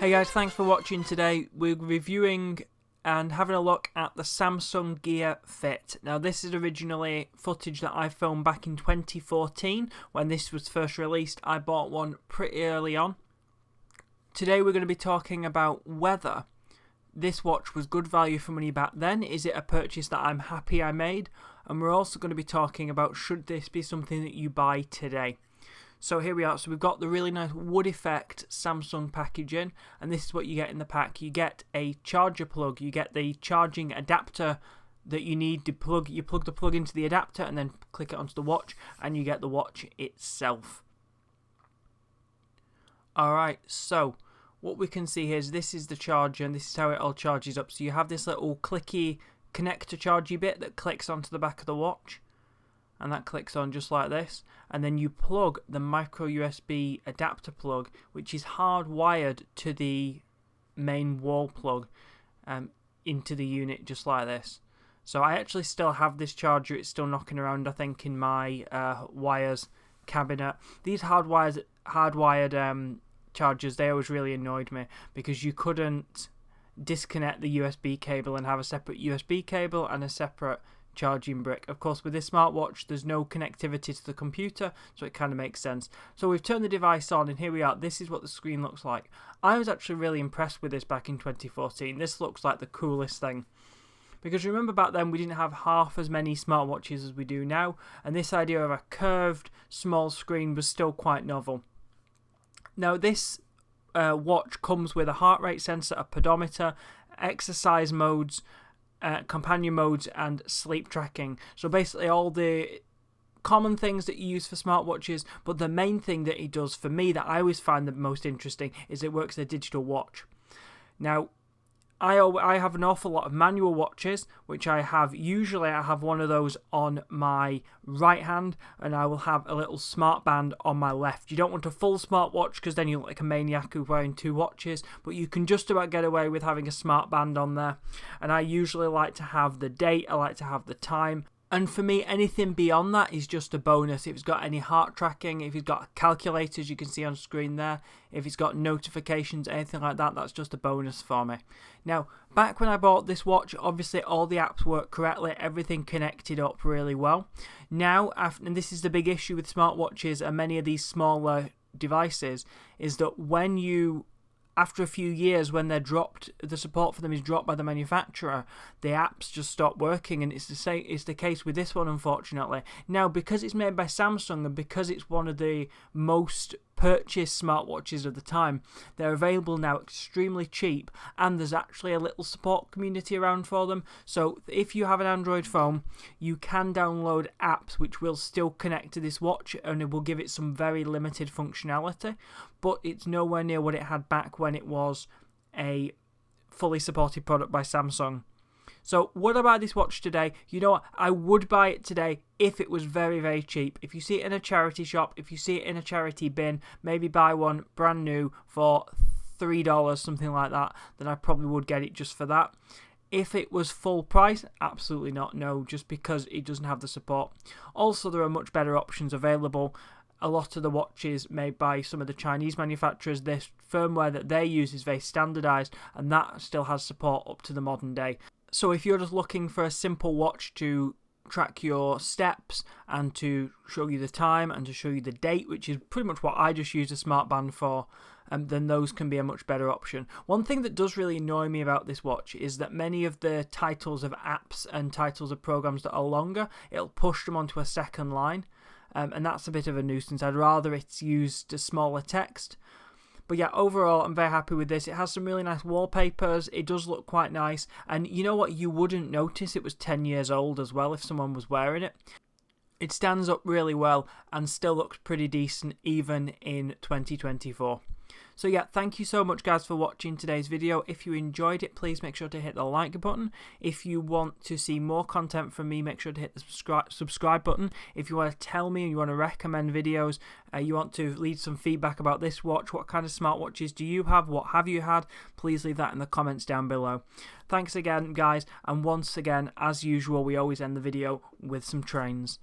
Hey guys, thanks for watching today. We're reviewing and having a look at the Samsung Gear Fit. Now this is originally footage that I filmed back in 2014 when this was first released. I bought one pretty early on. Today we're going to be talking about whether this watch was good value for money back then. Is it a purchase that I'm happy I made? And we're also going to be talking about should this be something that you buy today. So here we are. So we've got the really nice wood effect Samsung packaging, and this is what you get in the pack. You get a charger plug, you get the charging adapter that you need to plug. You plug the plug into the adapter and then click it onto the watch, and you get the watch itself. Alright, so what we can see here is this is the charger, and this is how it all charges up. So you have this little clicky connector chargy bit that clicks onto the back of the watch, and that clicks on just like this, and then you plug the micro USB adapter plug, which is hardwired to the main wall plug, into the unit just like this. So I actually still have this charger. It's still knocking around, I think, in my wires cabinet. These hardwired chargers, they always really annoyed me because you couldn't disconnect the USB cable and have a separate USB cable and a separate charging brick. Of course, with this smartwatch there's no connectivity to the computer, so it kind of makes sense. So we've turned the device on and here we are. This is what the screen looks like. I was actually really impressed with this back in 2014. This looks like the coolest thing, because remember back then we didn't have half as many smartwatches as we do now, and this idea of a curved small screen was still quite novel. Now this watch comes with a heart rate sensor, a pedometer, exercise modes, companion modes, and sleep tracking. So basically all the common things that you use for smartwatches, but the main thing that it does for me that I always find the most interesting is it works as a digital watch. Now I have an awful lot of manual watches, which I have one of those on my right hand, and I will have a little smart band on my left. You don't want a full smartwatch because then you look like a maniac who's wearing two watches, but you can just about get away with having a smart band on there. And I usually like to have the date, I like to have the time. And for me, anything beyond that is just a bonus. If it's got any heart tracking, if it's got calculators you can see on screen there, if it's got notifications, anything like that, that's just a bonus for me. Now, back when I bought this watch, obviously all the apps work correctly, everything connected up really well. Now, and this is the big issue with smartwatches and many of these smaller devices, is that when you, after a few years, when they're dropped, the support for them is dropped by the manufacturer, the apps just stop working, and it's the case with this one, unfortunately. Now, because it's made by Samsung and because it's one of the most purchased smartwatches of the time, they're available now extremely cheap, and there's actually a little support community around for them. So if you have an Android phone, you can download apps which will still connect to this watch, and it will give it some very limited functionality, but it's nowhere near what it had back when it was a fully supported product by Samsung. So would I buy this watch today? You know what? I would buy it today if it was very, very cheap. If you see it in a charity shop, if you see it in a charity bin, maybe buy one brand new for $3, something like that, then I probably would get it just for that. If it was full price, absolutely not, no, just because it doesn't have the support. Also, there are much better options available. A lot of the watches made by some of the Chinese manufacturers, this firmware that they use is very standardized, and that still has support up to the modern day. So if you're just looking for a simple watch to track your steps and to show you the time and to show you the date, which is pretty much what I just use a smart band for, then those can be a much better option. One thing that does really annoy me about this watch is that many of the titles of apps and titles of programs that are longer, it'll push them onto a second line, and that's a bit of a nuisance. I'd rather it's used as smaller text. But yeah, overall, I'm very happy with this. It has some really nice wallpapers. It does look quite nice. And you know what? You wouldn't notice it was 10 years old as well if someone was wearing it. It stands up really well and still looks pretty decent even in 2024. So yeah, thank you so much guys for watching today's video. If you enjoyed it, please make sure to hit the like button. If you want to see more content from me, make sure to hit the subscribe button. If you want to tell me and you want to recommend videos, you want to leave some feedback about this watch, what kind of smartwatches do you have, what have you had, please leave that in the comments down below. Thanks again guys, and once again, as usual, we always end the video with some trains.